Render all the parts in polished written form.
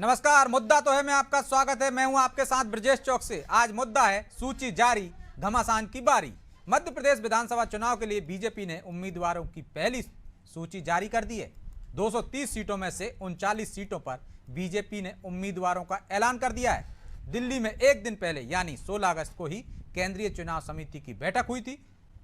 नमस्कार। मुद्दा तो है में आपका स्वागत है। मैं हूं आपके साथ ब्रजेश चौक से। आज मुद्दा है सूची जारी, घमासान की बारी। मध्य प्रदेश विधानसभा चुनाव के लिए बीजेपी ने उम्मीदवारों की पहली सूची जारी कर दी है। 230 सीटों में से 39 सीटों पर बीजेपी ने उम्मीदवारों का ऐलान कर दिया है। दिल्ली में एक दिन पहले यानी 16 अगस्त को ही केंद्रीय चुनाव समिति की बैठक हुई थी।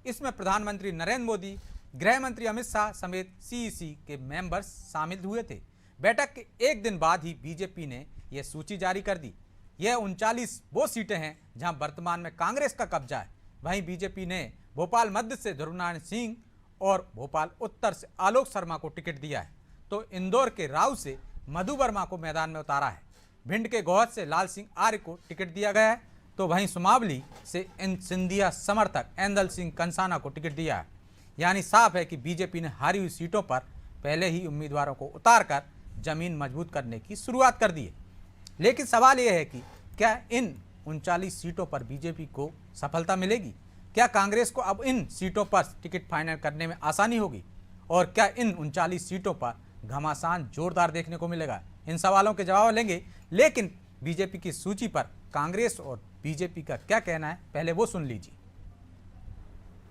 इसमें प्रधानमंत्री नरेंद्र मोदी, गृह मंत्री अमित शाह समेत सीईसी के मेंबर्स शामिल हुए थे। बैठक के एक दिन बाद ही बीजेपी ने यह सूची जारी कर दी। यह 39 वो सीटें हैं जहां वर्तमान में कांग्रेस का कब्जा है। वहीं बीजेपी ने भोपाल मध्य से ध्रुवनारायण सिंह और भोपाल उत्तर से आलोक शर्मा को टिकट दिया है, तो इंदौर के राव से मधु वर्मा को मैदान में उतारा है। भिंड के गोहद से लाल सिंह आर्य को टिकट दिया गया है, तो वहीं सुमावली से सिंधिया समर्थक एंदल सिंह कंसाना को टिकट दिया है। यानी साफ है कि बीजेपी ने हारी हुई सीटों पर पहले ही उम्मीदवारों को उतारकर जमीन मजबूत करने की शुरुआत कर दी है। लेकिन सवाल यह है कि क्या इन 39 सीटों पर बीजेपी को सफलता मिलेगी? क्या कांग्रेस को अब इन सीटों पर टिकट फाइनल करने में आसानी होगी? और क्या इन 39 सीटों पर घमासान जोरदार देखने को मिलेगा? इन सवालों के जवाब लेंगे। लेकिन बीजेपी की सूची पर कांग्रेस और बीजेपी का क्या कहना है, पहले वो सुन लीजिए।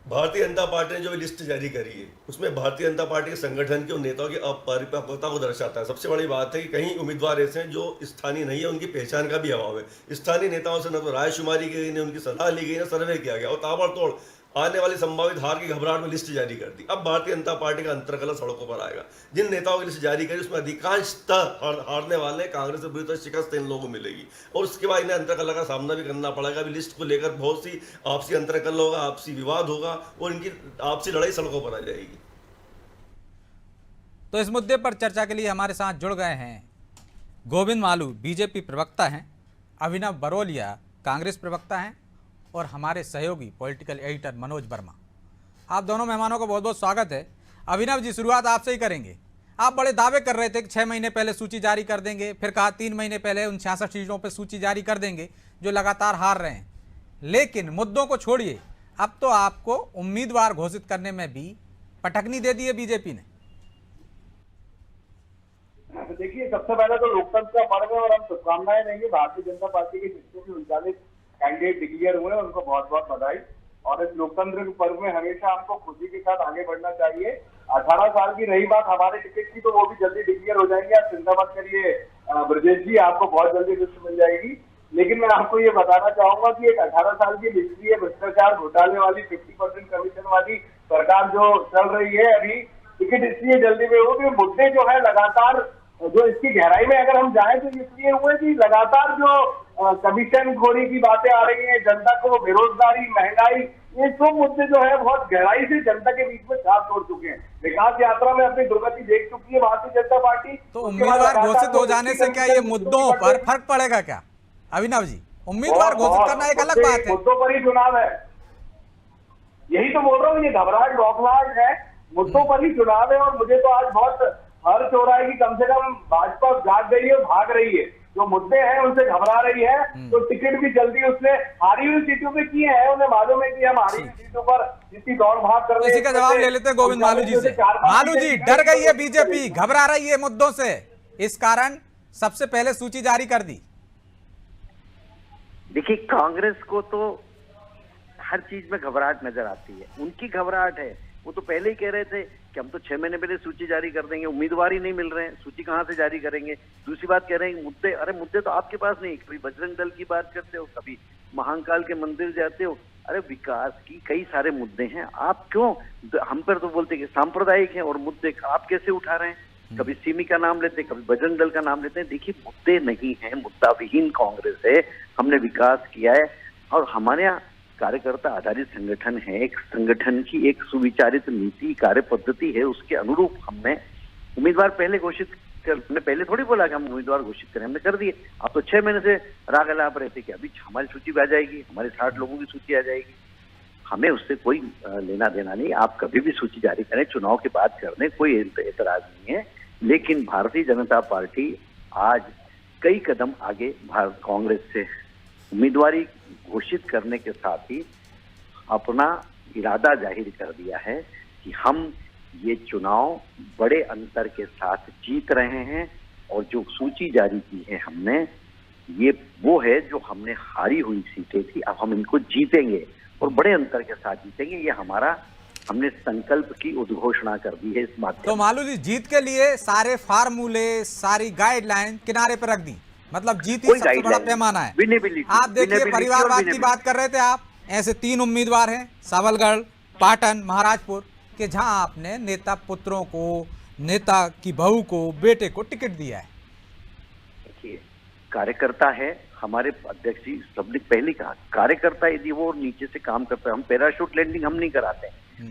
भारतीय जनता पार्टी ने जो लिस्ट जारी करी है उसमें भारतीय जनता पार्टी के संगठन के उन नेताओं की अपरिपक्वता को दर्शाता है। सबसे बड़ी बात है कि कहीं उम्मीदवार ऐसे हैं जो स्थानीय नहीं है, उनकी पहचान का भी अभाव है। स्थानीय नेताओं से न तो रायशुमारी की गई, न उनकी सलाह ली गई, न सर्वे किया गया और ताबड़तोड़ आने वाली संभावित हार की घबराहट में लिस्ट जारी कर दी। अब भारतीय जनता पार्टी का अंतर्कलह सड़कों पर आएगा। जिन नेताओं की लिस्ट जारी करी उसमें अधिकांशतः हारने वाले कांग्रेस से बुरी तरह शिकस्त इन लोगों को मिलेगी और उसके बाद इन्हें अंतर्कलह का सामना भी करना पड़ेगा। अभी लिस्ट को लेकर बहुत सी आपसी अंतर्कलह होगा, आपसी विवाद होगा और इनकी आपसी लड़ाई सड़कों पर आ जाएगी। तो इस मुद्दे पर चर्चा के लिए हमारे साथ जुड़ गए हैं गोविंद मालू, बीजेपी प्रवक्ता हैं, अभिनव बरोलिया, कांग्रेस प्रवक्ता हैं, और हमारे सहयोगी पॉलिटिकल एडिटर मनोज वर्मा। आप दोनों मेहमानों को बहुत बहुत स्वागत है। अभिनव जी, शुरुआत आपसे ही करेंगे। आप बड़े दावे कर रहे थे कि 6 महीने पहले सूची जारी कर देंगे, फिर कहा 3 महीने पहले उन 66 सीटों पर सूची जारी कर देंगे जो लगातार हार रहे हैं। लेकिन मुद्दों को छोड़िए, अब तो आपको उम्मीदवार घोषित करने में भी पटकनी दे दी है बीजेपी ने। देखिए, सबसे पहले तो लोकतंत्र का पर्व है और हम शुभकामनाएं देंगे। भारतीय जनता पार्टी के जितने भी 39 कैंडिडेट डिक्लेयर हुए हैं उनको बहुत बहुत बधाई। और इस लोकतंत्र के पर्व में हमेशा हमको खुशी के साथ आगे बढ़ना चाहिए। 18 साल की रही बात हमारे टिकट की, तो वो भी जल्दी डिक्लेयर हो जाएंगे। आप चिंता मत करिए ब्रजेश जी, आपको बहुत जल्दी लिस्ट मिल जाएगी। लेकिन मैं आपको ये बताना चाहूंगा कि एक 18 साल की हिस्ट्री है भ्रष्टाचार घोटाले वाली, 50% कमीशन वाली सरकार जो चल रही है अभी। टिकट इसलिए जल्दी में हो कि मुद्दे जो है लगातार, जो इसकी गहराई में अगर हम जाएं तो इसलिए हुए कि लगातार जो कमीशन खोरी की बातें आ रही हैं, जनता को बेरोजगारी, महंगाई, ये सब मुद्दे जो है बहुत गहराई से जनता के बीच में छाप छोड़ चुके हैं। विकास यात्रा में अपनी दुर्गति देख चुकी है भारतीय जनता पार्टी। तो उम्मीदवार घोषित हो जाने से क्या ये मुद्दों पर फर्क पड़ेगा क्या अभिनव जी? उम्मीदवार घोषित करना एक अलग बात है, मुद्दों पर ही चुनाव है। यही तो बोल रहा हूँ, ये घबराहट बौखलाहट है, मुद्दों पर ही चुनाव है। और मुझे तो आज बहुत हर्ष हो रहा है कि कम से कम भाजपा जाग गई है, भाग रही है, जो मुद्दे हैं उनसे घबरा रही है। तो टिकट भी जल्दी उसने हारी हुई सीटों पे किए हैं। उन्हें मालूम है कि हम हारी हुई सीटों पर जितनी दौड़ भाग कर रहे हैं। इसी का जवाब ले लेते हैं गोविंद मालू जी से। मालू जी, डर गई है बीजेपी, घबरा रही है मुद्दों से, इस कारण सबसे पहले सूची जारी कर दी। देखिए, कांग्रेस को तो हर चीज में घबराहट नजर आती है। उनकी घबराहट है, वो तो पहले ही कह रहे थे कि हम तो 6 महीने पहले सूची जारी कर देंगे, उम्मीदवार ही नहीं मिल रहे हैं, सूची कहां से जारी करेंगे। दूसरी बात कह रहे हैं मुद्दे, अरे मुद्दे तो आपके पास नहीं। कभी बजरंग दल की बात करते हो, कभी महाकाल के मंदिर जाते हो। अरे विकास की कई सारे मुद्दे हैं, आप क्यों हम पर तो बोलते कि सांप्रदायिक है और मुद्दे आप कैसे उठा रहे हैं? कभी सिमी का नाम लेते, कभी बजरंग दल का नाम लेते हैं। देखिए, मुद्दे नहीं है, मुद्दा विहीन कांग्रेस है। हमने विकास किया है और हमारे यहाँ कार्यकर्ता आधारित संगठन है। एक संगठन की एक सुविचारित नीति कार्य पद्धति है, उसके अनुरूप हमने उम्मीदवार पहले घोषित कर, हमने पहले थोड़ी बोला कि हम उम्मीदवार घोषित करें, हमने कर दिए। आप तो 6 महीने से राग अलाप रहे थे कि अभी हमारी सूची भी आ जाएगी, हमारे 60 लोगों की सूची आ जाएगी। हमें उससे कोई लेना देना नहीं। आप कभी भी सूची जारी करें, चुनाव की बात करने कोई एतराज नहीं है। लेकिन भारतीय जनता पार्टी आज कई कदम आगे भारत कांग्रेस से उम्मीदवारी घोषित करने के साथ ही अपना इरादा जाहिर कर दिया है कि हम ये चुनाव बड़े अंतर के साथ जीत रहे हैं और जो सूची जारी की है हमने, ये वो है जो हमने हारी हुई सीटें थी, अब हम इनको जीतेंगे और बड़े अंतर के साथ जीतेंगे। ये हमारा हमने संकल्प की उद्घोषणा कर दी है इस माध्यम। तो मालू जी, जीत के लिए सारे फार्मूले, सारी गाइडलाइन किनारे पर रख दी, मतलब जीत ही सबसे बड़ा पैमाना है। आप देखिए, परिवारवाद की बात कर रहे थे आप, ऐसे 3 उम्मीदवार हैं सबलगढ़, पाटन, महाराजपुर के, जहां आपने नेता पुत्रों को, नेता की बहू को, बेटे को टिकट दिया है। देखिए, कार्यकर्ता है, हमारे अध्यक्ष जी सबने पहले कहा, कार्यकर्ता यदि वो नीचे से काम करता है, हम पैराशूट लैंडिंग हम नहीं कराते।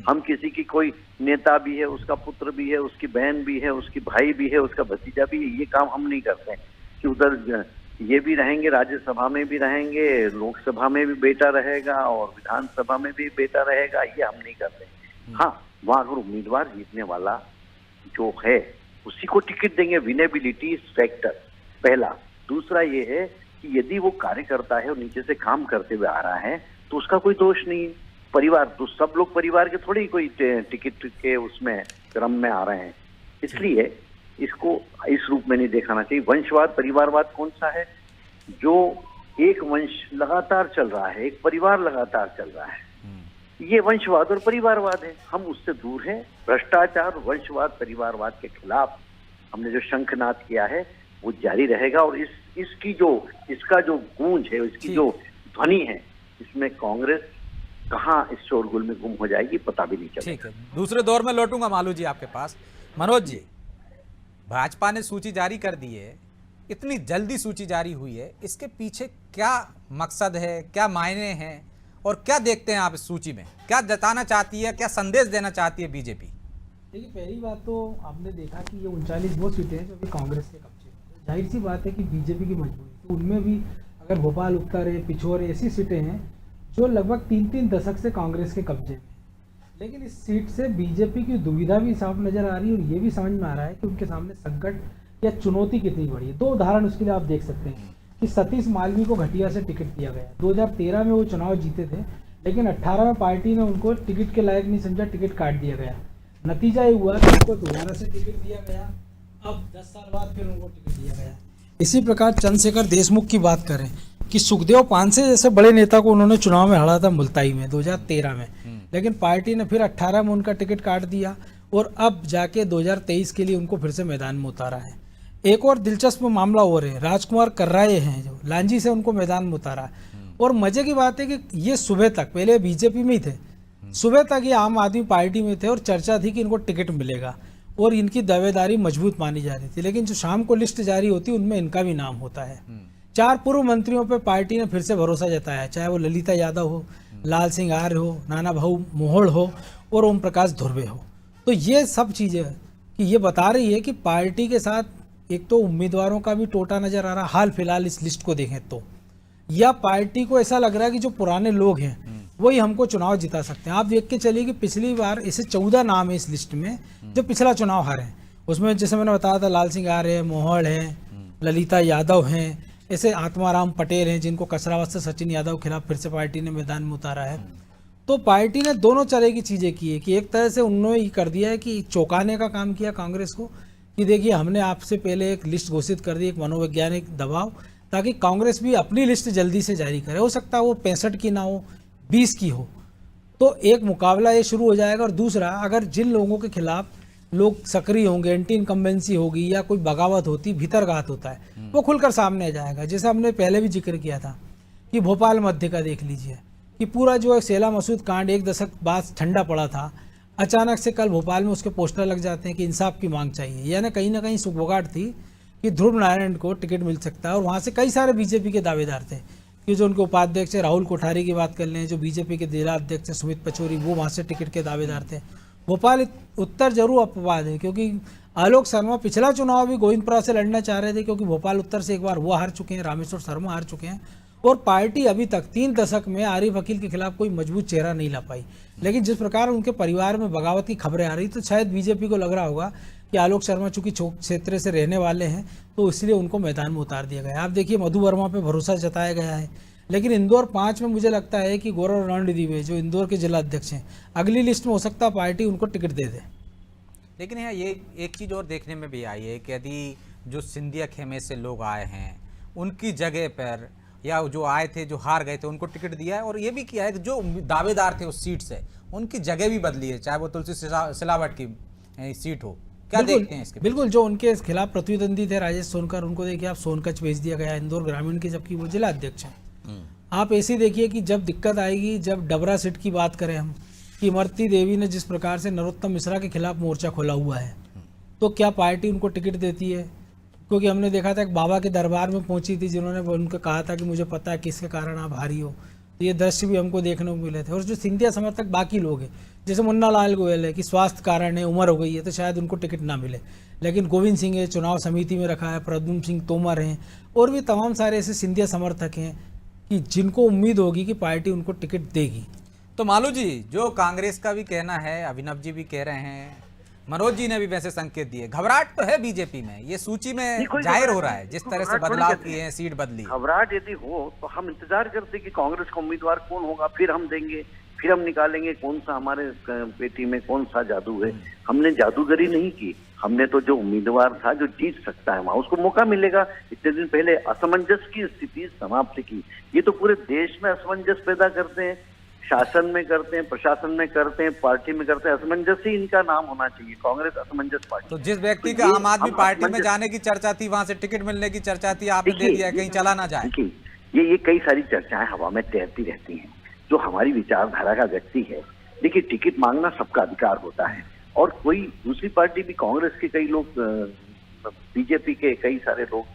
हम किसी की कोई नेता भी है, उसका पुत्र भी है, उसकी बहन भी है, उसकी भाई भी है, उसका भतीजा भी है, ये काम हम नहीं करते हैं कि उधर ये भी रहेंगे, राज्यसभा में भी रहेंगे, लोकसभा में भी बेटा रहेगा और विधानसभा में भी बेटा रहेगा, ये हम नहीं करते। हाँ, वहां अगर उम्मीदवार जीतने वाला जो है उसी को टिकट देंगे, विनेबिलिटी फैक्टर पहला। दूसरा ये है कि यदि वो कार्यकर्ता है और नीचे से काम करते हुए आ रहा है तो उसका कोई दोष नहीं है। परिवार तो सब लोग परिवार के थोड़ी कोई टिकट के उसमें क्रम में आ रहे हैं, इसलिए इसको इस रूप में नहीं दिखाना चाहिए। वंशवाद परिवारवाद कौन सा है? जो एक वंश लगातार चल रहा है, एक परिवार लगातार चल रहा है, ये वंशवाद और परिवारवाद है। हम उससे दूर हैं। भ्रष्टाचार, वंशवाद, परिवारवाद के खिलाफ हमने जो शंखनाद किया है वो जारी रहेगा और इसका जो गूंज है, इसकी जो ध्वनि है, इसमें कांग्रेस कहाँ इस शोरगुल में गुम हो जाएगी पता भी नहीं चलेगा। ठीक है, दूसरे दौर में लौटूंगा मालू जी आपके पास। मनोज जी, भाजपा ने सूची जारी कर दी है, इतनी जल्दी सूची जारी हुई है, इसके पीछे क्या मकसद है, क्या मायने हैं और क्या देखते हैं आप इस सूची में? क्या जताना चाहती है, क्या संदेश देना चाहती है बीजेपी? देखिए, पहली बात तो आपने देखा कि ये 39 वो सीटें हैं जो कि कांग्रेस के कब्जे में। जाहिर सी बात है कि बीजेपी की मजबूरी, तो उनमें भी अगर भोपाल उत्तर है, पिछोर है, ऐसी सीटें हैं जो लगभग 3-3 दशक से कांग्रेस के कब्जे में। लेकिन इस सीट से बीजेपी की दुविधा भी साफ नजर आ रही है और ये भी समझ में आ रहा है कि उनके सामने संकट या चुनौती कितनी बड़ी है। 2 उदाहरण उसके लिए आप देख सकते हैं कि सतीश मालवी को घटिया से टिकट दिया गया। 2013 में वो चुनाव जीते थे, लेकिन 18 में पार्टी ने उनको टिकट के लायक नहीं समझा, टिकट काट दिया गया। नतीजा ये हुआ कि उनको दोबारा से टिकट दिया गया, अब 10 साल बाद फिर उनको टिकट दिया गया। इसी प्रकार चंद्रशेखर देशमुख की बात करें कि सुखदेव पांसे जैसे बड़े नेता को उन्होंने चुनाव में हरा था मुल्ताई में 2013 में, लेकिन पार्टी ने फिर 18 में उनका टिकट काट दिया और अब जाके 2023 के लिए उनको फिर से मैदान में उतारा है। एक और दिलचस्प मामला और है, राजकुमार कर्राए हैं जो लांजी से उनको मैदान में उतारा है। और मजे की बात है कि ये सुबह तक, पहले बीजेपी में ही थे, सुबह तक ये आम आदमी पार्टी में थे और चर्चा थी कि इनको टिकट मिलेगा और इनकी दावेदारी मजबूत मानी जा रही थी। लेकिन जो शाम को लिस्ट जारी होती उनमें इनका भी नाम होता है। 4 पूर्व मंत्रियों पर पार्टी ने फिर से भरोसा जताया, चाहे वो ललिता यादव हो, लाल सिंह आर्य हो, नाना भाऊ मोहोड़ हो और ओम प्रकाश धुर्वे हो। तो ये सब चीज़ें कि ये बता रही है कि पार्टी के साथ एक तो उम्मीदवारों का भी टोटा नजर आ रहा, हाल फिलहाल इस लिस्ट को देखें तो, या पार्टी को ऐसा लग रहा है कि जो पुराने लोग हैं वही हमको चुनाव जिता सकते हैं। आप देख के चलिए कि पिछली बार ऐसे 14 नाम है इस लिस्ट में जो पिछला चुनाव हारे हैं। उसमें जैसे मैंने बताया था, लाल सिंह आर्य है, मोहोड़ है, ललिता यादव हैं, ऐसे आत्माराम पटेल हैं जिनको कसरावत से सचिन यादव के खिलाफ फिर से पार्टी ने मैदान में उतारा है। तो पार्टी ने दोनों तरह की चीज़ें की है कि एक तरह से उन्होंने ये कर दिया है कि चौंकाने का काम किया कांग्रेस को कि देखिए हमने आपसे पहले एक लिस्ट घोषित कर दी, एक मनोवैज्ञानिक दबाव, ताकि कांग्रेस भी अपनी लिस्ट जल्दी से जारी करे। हो सकता है वो 65 की ना हो, 20 की हो, तो एक मुकाबला ये शुरू हो जाएगा। और दूसरा, अगर जिन लोगों के खिलाफ लोग सक्रिय होंगे, एंटी इनकम्बेंसी होगी या कोई बगावत होती, भीतरघात होता है, वो खुलकर सामने आ जाएगा। जैसे हमने पहले भी जिक्र किया था कि भोपाल मध्य का देख लीजिए कि पूरा जो शेला मसूद कांड 1 दशक बाद ठंडा पड़ा था, अचानक से कल भोपाल में उसके पोस्टर लग जाते हैं कि इंसाफ की मांग चाहिए। यानी कहीं ना कहीं सुगबुगाहट थी कि ध्रुव नारायण को टिकट मिल सकता है। और वहाँ से कई सारे बीजेपी के दावेदार थे कि जो उनके उपाध्यक्ष राहुल कोठारी की बात कर लें, जो बीजेपी के जिला अध्यक्ष सुमित पचौरी, वो वहाँ से टिकट के दावेदार थे। भोपाल उत्तर जरूर अपवाद है क्योंकि आलोक शर्मा पिछला चुनाव भी गोविंदपुरा से लड़ना चाह रहे थे, क्योंकि भोपाल उत्तर से एक बार वो हार चुके हैं, रामेश्वर शर्मा हार चुके हैं और पार्टी अभी तक 3 दशक में आरिफ अकील के खिलाफ कोई मजबूत चेहरा नहीं ला पाई। लेकिन जिस प्रकार उनके परिवार में बगावत की खबरें आ रही, तो शायद बीजेपी को लग रहा होगा कि आलोक शर्मा चूंकि क्षेत्र से रहने वाले हैं तो इसलिए उनको मैदान में उतार दिया गया। आप देखिए मधु वर्मा पे भरोसा जताया गया है, लेकिन इंदौर 5 में मुझे लगता है कि गौरव रणदीवे जो इंदौर के जिला अध्यक्ष हैं, अगली लिस्ट में हो सकता है पार्टी उनको टिकट दे दे। लेकिन यहाँ ये एक चीज़ और देखने में भी आई है कि यदि जो सिंधिया खेमे से लोग आए हैं उनकी जगह पर, या जो आए थे जो हार गए थे उनको टिकट दिया है, और ये भी किया है कि जो दावेदार थे उस सीट से उनकी जगह भी बदली है, चाहे वो तुलसी सिलावट की सीट हो। क्या देखते हैं इसके? बिल्कुल, जो उनके खिलाफ प्रतिद्वंदी थे राजेश सोनकर, उनको देखिए आप सोनकच्छ भेज दिया गया इंदौर ग्रामीण के, जबकि वो जिला अध्यक्ष हैं। आप ऐसे देखिए कि जब दिक्कत आएगी, जब डबरा सीट की बात करें हम, कि इमरती देवी ने जिस प्रकार से नरोत्तम मिश्रा के खिलाफ मोर्चा खोला हुआ है, तो क्या पार्टी उनको टिकट देती है? क्योंकि हमने देखा था एक बाबा के दरबार में पहुंची थी, जिन्होंने उनको कहा था कि मुझे पता है किसके कारण आप हारी हो। तो ये दृश्य भी हमको देखने को मिले थे। और जो सिंधिया समर्थक बाकी लोग हैं, जैसे मुन्ना लाल गोयल है कि स्वास्थ्य कारण है, उम्र हो गई है, तो शायद उनको टिकट ना मिले, लेकिन गोविंद सिंह है चुनाव समिति में रखा है, प्रद्युम्न सिंह तोमर हैं, और भी तमाम सारे ऐसे सिंधिया समर्थक हैं कि जिनको उम्मीद होगी कि पार्टी उनको टिकट देगी। तो मालू जी, जो कांग्रेस का भी कहना है, अभिनव जी भी कह रहे हैं, मनोज जी ने भी वैसे संकेत दिए, घबराहट तो है बीजेपी में, ये सूची में जाहिर हो रहा है जिस तरह से बदलाव किए हैं, सीट बदली। घबराहट यदि हो तो हम इंतजार करते कि कांग्रेस का उम्मीदवार कौन होगा, फिर हम देंगे, फिर हम निकालेंगे कौन सा हमारे पेटी में कौन सा जादू है। हमने जादूगरी नहीं की, हमने तो जो उम्मीदवार था जो जीत सकता है वहां उसको मौका मिलेगा। इतने दिन पहले असमंजस की स्थिति समाप्त की। ये तो पूरे देश में असमंजस पैदा करते हैं, शासन में करते हैं, प्रशासन में करते हैं, पार्टी में करते हैं। असमंजस ही इनका नाम होना चाहिए, कांग्रेस असमंजस पार्टी। तो जिस व्यक्ति का आम आदमी पार्टी में जाने की चर्चा थी, वहां से टिकट मिलने की चर्चा थी, आपने दे दिया, कहीं चला ना जाए। ये कई सारी चर्चाएं हवा में तैरती रहती हैं। जो हमारी विचारधारा का व्यक्ति है, देखिए टिकट मांगना सबका अधिकार होता है, और कोई दूसरी पार्टी भी, कांग्रेस के कई लोग, बीजेपी के कई सारे लोग,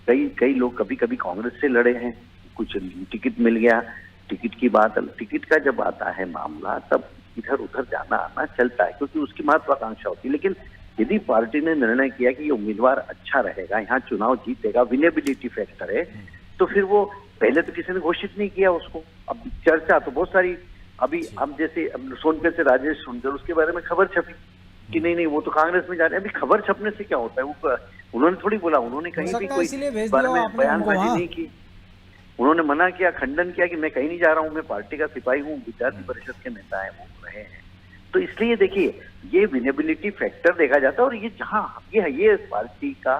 कई लोग कभी कभी कांग्रेस से लड़े हैं, कुछ टिकट मिल गया। टिकट की बात, टिकट का जब आता है मामला, तब इधर उधर जाना आना चलता है, क्योंकि उसकी महत्वाकांक्षा होती है। लेकिन यदि पार्टी ने निर्णय किया कि ये उम्मीदवार अच्छा रहेगा, यहाँ चुनाव जीतेगा, विनेबिलिटी फैक्टर है, तो फिर वो, पहले तो किसी ने घोषित नहीं किया उसको, अब चर्चा तो बहुत सारी, अभी अब जैसे सोनकच्छ से राजेश सोनकर, उसके बारे में खबर छपी कि नहीं वो तो कांग्रेस में जा रहे हैं। अभी खबर छपने से क्या होता है, वो उन्होंने थोड़ी बोला, उन्होंने कहीं भी कोई बारे में बयानबाजी नहीं की, उन्होंने मना किया, खंडन किया कि मैं कहीं नहीं जा रहा हूं, मैं पार्टी का सिपाही हूं, विद्यार्थी परिषद के नेता है वो रहे हैं। तो इसलिए देखिए, ये विनेबिलिटी फैक्टर देखा जाता है, और ये जहां ये पार्टी का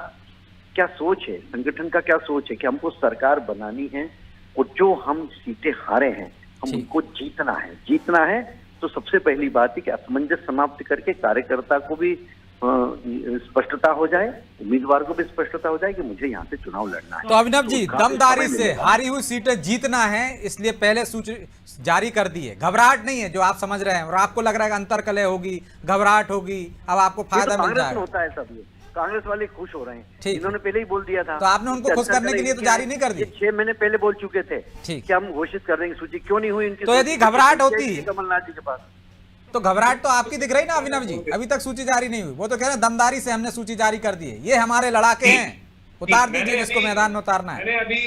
क्या सोच है, संगठन का क्या सोच है कि हमको सरकार बनानी है, और जो हम सीटें हारे हैं हम उनको जीतना है। तो सबसे पहली बात है कि असमंजस समाप्त करके कार्यकर्ता को भी स्पष्टता हो जाए, उम्मीदवार को भी स्पष्टता हो जाए कि मुझे यहाँ से चुनाव लड़ना है। तो अभिनव जी, दमदारी से हारी हुई सीटें जीतना है, इसलिए पहले सूची जारी कर दी है, घबराहट नहीं है जो आप समझ रहे हैं, और आपको लग रहा है कि अंतरकलह होगी, घबराहट होगी, अब आपको फायदा मिल जाएगा। होता है सब, ये कांग्रेस वाले खुश हो रहे हैं, इन्होंने पहले ही बोल दिया था। तो आपने उनको खुश करने के लिए तो जारी नहीं कर दी? 6 महीने पहले बोल चुके थे कि हम घोषित कर देंगे सूची, क्यों नहीं हुई इनकी? तो यदि घबराहट होती कमलनाथ जी के पास, तो घबराहट तो आपकी दिख रही ना अभिनव जी, अभी तक सूची जारी नहीं हुई, वो तो कह रहे हैं दमदारी से हमने सूची जारी कर दी है, ये हमारे लड़ाके हैं, उतार दीजिए जिसको मैदान में उतारना है। अभी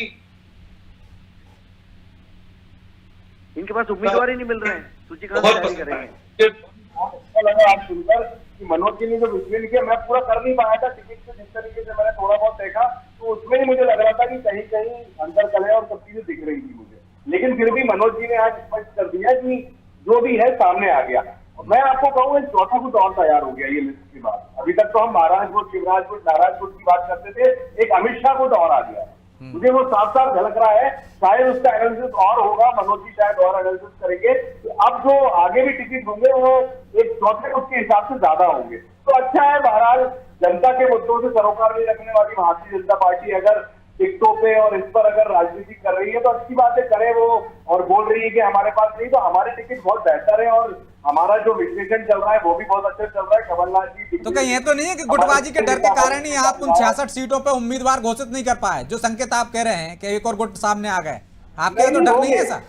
इनके पास उम्मीदवार ही नहीं मिल रहे हैं, सूची कहां से जारी करेंगे? अच्छा लगा आज सुनकर कि मनोज जी ने जो विश्लेषण किया, मैं पूरा कर नहीं पाया था टिकट से, जिस तरीके से मैंने थोड़ा बहुत देखा, तो उसमें ही मुझे लग रहा था कि कहीं कहीं अंतरकलह और सब चीजें दिख रही थी मुझे, लेकिन फिर भी मनोज जी ने आज स्पष्ट कर दिया कि जो भी है सामने आ गया। मैं आपको कहूँ, चौथा कुछ और तैयार हो गया ये लिस्ट के बाद। अभी तक तो हम महाराजपुर, शिवराजपुर, नारायणपुर की बात करते थे, एक अमित शाह को और आ गया। मुझे वो साफ साफ झलक रहा है, शायद उसका एनालिसिस और होगा, मनोज जी शायद और एनालिसिस करेंगे। तो अब जो आगे भी टिकट होंगे वो एक चौथे ग्रुप के हिसाब से ज्यादा होंगे। तो अच्छा है, बहरहाल जनता के मुद्दों से सरोकार नहीं रखने वाली भारतीय जनता पार्टी अगर टिकटों पे और इस पर अगर राजनीति कर रही है तो अच्छी बात है, करे वो, और बोल रही है कि हमारे पास नहीं, तो हमारे टिकट बहुत बेहतर है, और हमारा जो विश्लेषण चल रहा है वो भी बहुत अच्छा चल रहा है। कमलनाथ जी तो कहीं ये तो नहीं है कि गुटबाजी के डर के कारण ही आप उन 66 सीटों पे उम्मीदवार घोषित नहीं कर पाए, जो संकेत आप कह रहे हैं कि एक और गुट सामने आ गए, आपके तो डर नहीं है ऐसा?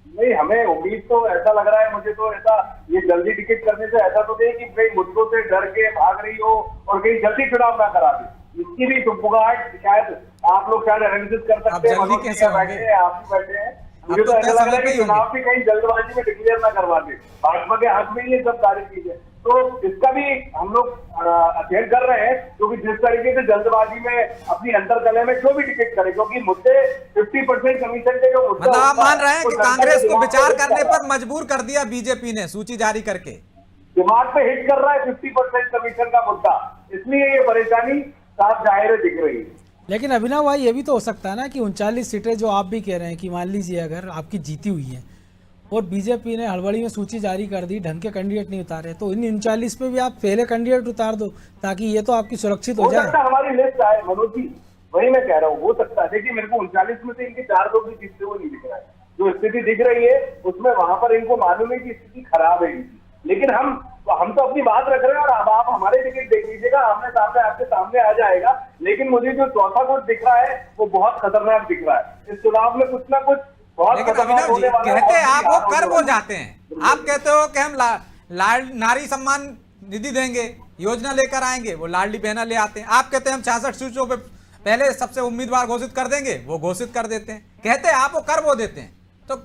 नहीं, हमें उम्मीद तो ऐसा लग रहा है, मुझे तो ऐसा, ये जल्दी टिकट करने से ऐसा तो नहीं कि कई मुद्दों से डर के भाग रही हो और कहीं जल्दी चुनाव ना करा दे, इसकी भी सुगबुगाहट शायद आप लोग शायद एनालिसिस कर सकते हैं। जल्दी कैसे बैठे हैं, आप भी बैठे हैं, मुझे तो ऐसा लग रहा है कि चुनाव भी कहीं जल्दबाजी में डिक्लेयर ना करवा दे, भाजपा के हाथ में ये सब सारी चीजें। तो इसका भी हम लोग अध्ययन कर रहे हैं, क्योंकि जिस तरीके से जल्दबाजी में अपनी अंतरकलह में जो भी टिकट करे, क्योंकि मुद्दे 50% कमीशन के जो मुद्दा, मतलब आप मान रहे हैं कि कांग्रेस को विचार करने पर मजबूर कर दिया बीजेपी ने सूची जारी करके? दिमाग पे हिट कर रहा है 50% कमीशन का मुद्दा, इसलिए ये परेशानी साफ जाहिर दिख रही है। लेकिन अभिनव भाई ये भी तो हो सकता है ना कि 39 सीटें जो आप भी कह रहे हैं कि मान लीजिए अगर आपकी जीती हुई है और बीजेपी ने हड़बड़ी में सूची जारी कर दी, ढंग के कैंडिडेट नहीं उतारे, तो इन 39 पे भी आप पहले कैंडिडेट उतार दो ताकि ये तो आपकी सुरक्षित हो जाए। सकता है हमारी लिस्ट आए मनोज जी, वही मैं कह रहा हूँ, हो सकता है। देखिए मेरे को 39 में से इनके 4 लोग भी जीतते हुए नहीं दिख रहा है। जो स्थिति दिख रही है उसमें वहां पर इनको मालूम है कि स्थिति खराब है, लेकिन हम तो अपनी बात रख रहे हैं। और अब आप हमारे टिकट देख लीजिएगा, आमने सामने आपके सामने आ जाएगा। लेकिन मुझे जो चौथा गुट दिख रहा है वो बहुत खतरनाक दिख रहा है। इस चुनाव में कुछ ना कुछ बहुत लेकिन खतरनाक अभिनव जी होने वाला है। कहते हैं आप वो और कर बोल जाते हैं। आप कहते हो कि हम नारी सम्मान निधि देंगे, योजना लेकर आएंगे, वो लाडली बहना ले आते हैं। आप कहते हैं हम 66 सीटों पे पहले सबसे उम्मीदवार घोषित कर देंगे, वो घोषित कर देते हैं। कहते हैं आप वो कर वो देते हैं। तो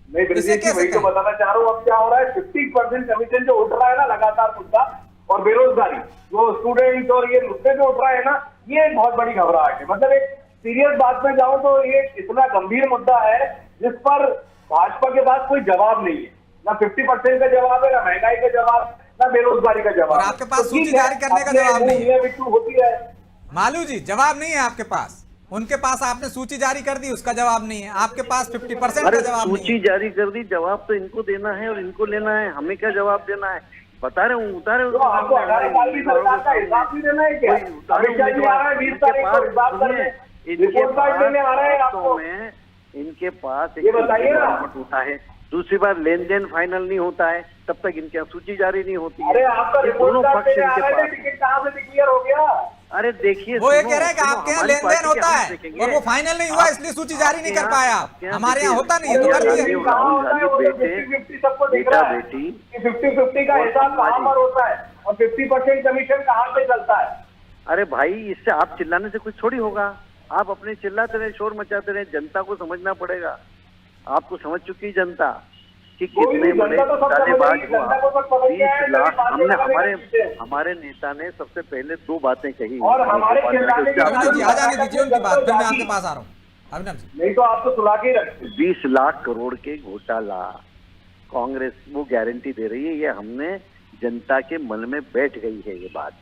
नहीं इसे कैसे वही तो कहें? बताना चाह रहा हूँ। अब क्या हो रहा है, 50% कमीशन जो उठ रहा है ना लगातार मुद्दा, और बेरोजगारी जो स्टूडेंट और ये मुद्दे जो उठ रहा है ना, ये एक बहुत बड़ी घबराहट है। मतलब एक सीरियस बात में जाऊं तो ये इतना गंभीर मुद्दा है जिस पर भाजपा के पास कोई जवाब नहीं है। ना 50% का जवाब है, ना महंगाई का जवाब, ना बेरोजगारी का जवाब। और आपके पास तो ठीक सूची है, जारी करने का अपने जवाब नहीं है। मुंह में बिट्टू होती है। मालू जी जवाब नहीं है आपके पास। उनके पास आपने सूची जारी कर दी, उसका जवाब नहीं है। आपके पास 50% अरे का जवाब नहीं सूची है। जारी कर दी, जवाब तो इनको देना है और इनको लेना है। हमें क्या जवाब देना है? बता रहे हूँ, उतारे तो आपको 18 साल की सरकार का हिसाब नहीं देना है क्या? अमित शाह जी आ रहे हैं 20 तारीख को हिसाब करने, रिपोर्ट कार्ड लेने आ रहे हैं आपको। इनके पास ये बताइए ना। होता है, दूसरी बार लेन देन फाइनल नहीं होता है, तब तक इनके यहाँ सूची जारी नहीं होती है। अरे आपका ये रिपोर्ट दोनों कार्ड पक्ष लेने आ इनके रहे थे, पास। टिकट कहाँ से क्लियर हो गया? अरे देखिए, वो ये सुनो, कह रहे हैं कि सुनो, आपके यहाँ हमारी लेन पार्टी देन के होता हम है देखेंगे। और वो फाइनल नहीं हुआ, इसलिए सूची जारी नहीं कर पाया। आपके यहाँ हमारे यहाँ देखिए, होता नहीं है तो कर दिया। राहुल गांधी बेटे, 50-50 सबको दिख रहा है बेटी, कि 50-50 का हिसाब कहाँ पर होता है और 50% कमीशन कहाँ पे चलता है। अरे भाई, इससे आप चिल्लाने से कुछ थोड़ी होगा। आप अपने चिल्लाते रहे, शोर मचाते रहे, जनता को समझना पड़ेगा। आपको समझ चुकी है जनता कि कितने बड़े घोटालेबाज हुआ। 20 लाख हमने हमारे नेता ने सबसे पहले 2 बातें कही और हमारे चिल्लाने के अभिनव जी आ जाने दीजिए उनकी बात, फिर मैं आपके पास आ रहा हूँ। अभिनव जी नहीं तो आप तो सुला के ही रखते। 20 लाख करोड़ के घोटाला कांग्रेस वो गारंटी दे रही है। ये हमने जनता के मन में बैठ गई है ये बात।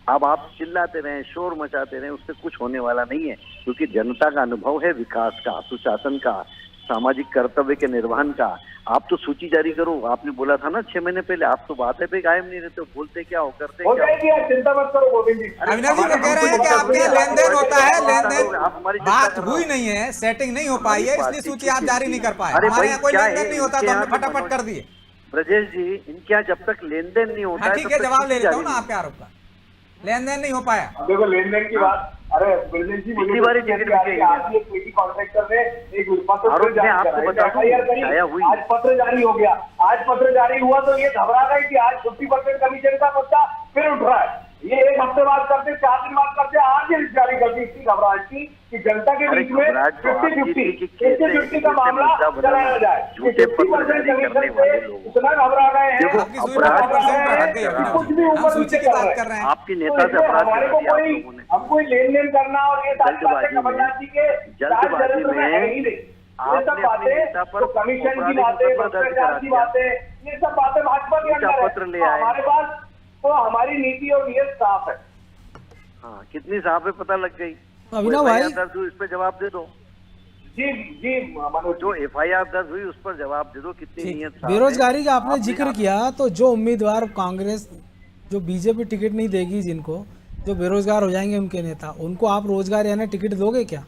अब आप चिल्लाते रहें, शोर मचाते रहें, उससे कुछ होने वाला नहीं है, क्योंकि जनता का अनुभव है विकास का, सुशासन का, सामाजिक कर्तव्य के निर्वहन का। आप तो सूची जारी करो। आपने बोला था ना 6 महीने पहले, आप तो बातें पे कायम नहीं रहते, बोलते क्या हो, करते हो क्या जाएगी यार, चिंता मत करो गोविंद जी। अभिनव जी वो कह रहे हैं कि आपके यहाँ लेन देन होता है, लेन देन आप हमारी बात हुई नहीं है, सेटिंग नहीं हो पाई है, इसलिए सूची आप जारी नहीं कर पाए। हमारे यहाँ कोई लेन देन नहीं होता तो हमने फटाफट कर दिए। ब्रजेश जी, इनके यहाँ जब तक लेन देन नहीं होता हाँ है, ठीक तब है, तक जवाब ले सूची लेता हूँ जारी ना आपके आरोप का। लेन देन नहीं हो पाया। अब देखो लेन देन की बात, अरे ब्रजेश जी मुझे बारी टिकट बिकेगी। आज एक पीटी कॉन्ट्रैक्टर ने एक पत्र आरोप मैं जारी आपको कराया, बता दूं, FIR करी, छाया हुई। आज पत्र जारी हो गया। आज पत्र जारी हुआ तो ये घबरा गई कि आज 50% कमीशन का मुद्दा फिर उठ रहा है। ये एक हफ्ते बाद करते, 4 दिन बाद करते, आज ये जारी करती, इतनी घबराहट की कि जनता के बीच में 50-50 का मामला चलाया जाए। 50% कमीशन से इतना घबरा गए हैं, देखो, आपकी सूची अपराध 50% पे हट गई कि अभिनव कुछ जी। भी हम ऊपर सूची नीचे की कर बात रहे कर हैं। रहे हैं। आपकी नेता से अपराध हमारे कर को दिया आप कोई लोगों ने। हम कोई लेन देन करना और ये सारी बातें जल्दबाजी कमलनाथ जी के जल्दबाजी चरित्र में है ही नहीं। ये सब आपने अपने नेता बातें पर तो कमीशन की आपराधिक बातें, मुकदमा दर्ज भ्रष्टाचार करा की दिया। बातें, ये सब बातें भाजपा के झूठा अंदर है। पत्र ले तो आए। हमारे पास तो हमारी नीति और नीयत साफ है। हाँ, कितनी साफ है पता लग गई। अभिनव भाई, FIR दर्ज हुई, इस पर जवाब दे दो। जी जी मनोज, जो FIR दर्ज हुई उस पर जवाब दे दो, कितनी ठीक। नियत साफ है। बेरोजगारी का आपने आपने जिक्र किया, तो जो उम्मीदवार कांग्रेस, जो बीजेपी टिकट नहीं देगी, जिनको जो बेरोजगार हो जाएंगे उनके नेता, उनको आप रोजगार यानी टिकट दोगे क्या?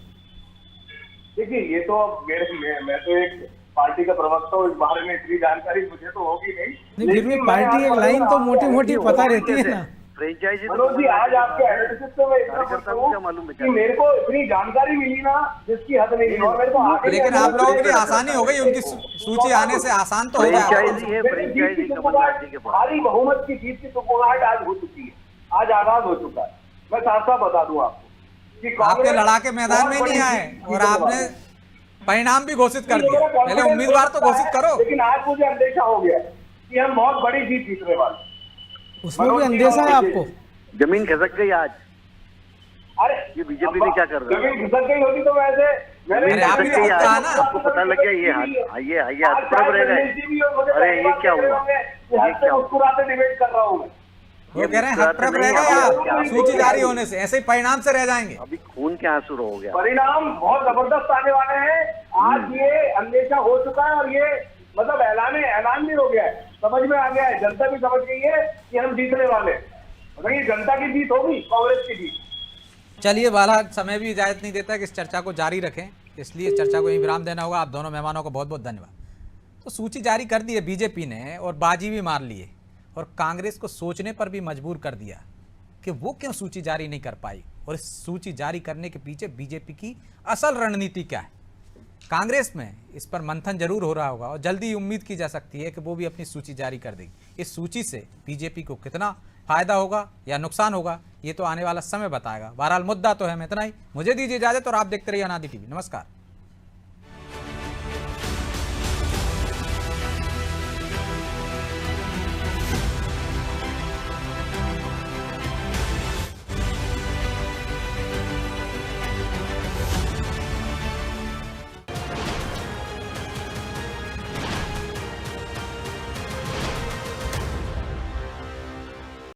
देखिए ये तो मैं तो एक पार्टी का प्रवक्ता हूँ, इस बारे में इतनी जानकारी मुझे तो होगी नहीं। नहीं, फिर भी लेकिन पार्टी मैं एक लाइन तो मोटी मोटी आपको पता रहती है ना। फ्रेंचाइजी मनोज जी आज आपके एनालिसिस से मैं इतना कार्यकर्ता खुश को क्या हूँ मालूम कि मेरे को इतनी जानकारी मिली ना जिसकी हद नहीं है। और मेरे को आगे लेकिन आप लोगों के लिए आसानी हो गई, उनकी सूची आने से आसान तो हो गया। फ्रेंचाइजी है, फ्रेंचाइजी कमलनाथ जी के पास। भारी बहुमत की जीत की सुकुमाहट आज हो चुकी है, आज आगाज हो चुका है। मैं साफ साफ बता दूं आपको कि आपके लड़ाके मैदान में नहीं आए और आपने परिणाम भी घोषित कर दिया। पहले उम्मीदवार तो घोषित करो। लेकिन आज मुझे अंदेशा हो गया कि हम बहुत बड़ी जीत जीतने वाले। उसमें भी अंदेशा है आपको? जमीन खिसक गई आज। अरे ये बीजेपी ने क्या कर रहा है? जमीन खिसक गई होती तो वैसे अरे आपने खिसक गई तो आज, कहा ना। आपको पता लग गया ये आइए हाथ पड़ब रह गए। अरे ये क्या हुआ, ये क्या हुआ? मुस्कुराते डिबेट कर रहा हूँ मैं। वो कह रहे हैं हक रहेगा या सूची जारी होने से, ऐसे ही परिणाम से रह जाएंगे। अभी खून के आंसू हो गया। परिणाम बहुत जबरदस्त आने वाले हैं। आज ये अंदेशा हो चुका है और ये मतलब ऐलान भी हो गया है, समझ में आ गया है, जनता भी समझ गई है कि हम जीतने वाले हैं। मतलब ये जनता की जीत होगी, कांग्रेस की जीत। चलिए, वाला समय भी इजाजत नहीं देता कि इस चर्चा को जारी रखें, इसलिए चर्चा को यहीं विराम देना होगा। आप दोनों मेहमानों को बहुत बहुत धन्यवाद। तो सूची जारी कर दी है बीजेपी ने और बाजी भी मार ली है और कांग्रेस को सोचने पर भी मजबूर कर दिया कि वो क्यों सूची जारी नहीं कर पाई और इस सूची जारी करने के पीछे बीजेपी की असल रणनीति क्या है। कांग्रेस में इस पर मंथन जरूर हो रहा होगा और जल्दी ही उम्मीद की जा सकती है कि वो भी अपनी सूची जारी कर देगी। इस सूची से बीजेपी को कितना फायदा होगा या नुकसान होगा, ये तो आने वाला समय बताएगा। बहरहाल मुद्दा तो है इतना ही। मुझे दीजिए इजाजत और आप देखते रहिए अनादि टीवी। नमस्कार।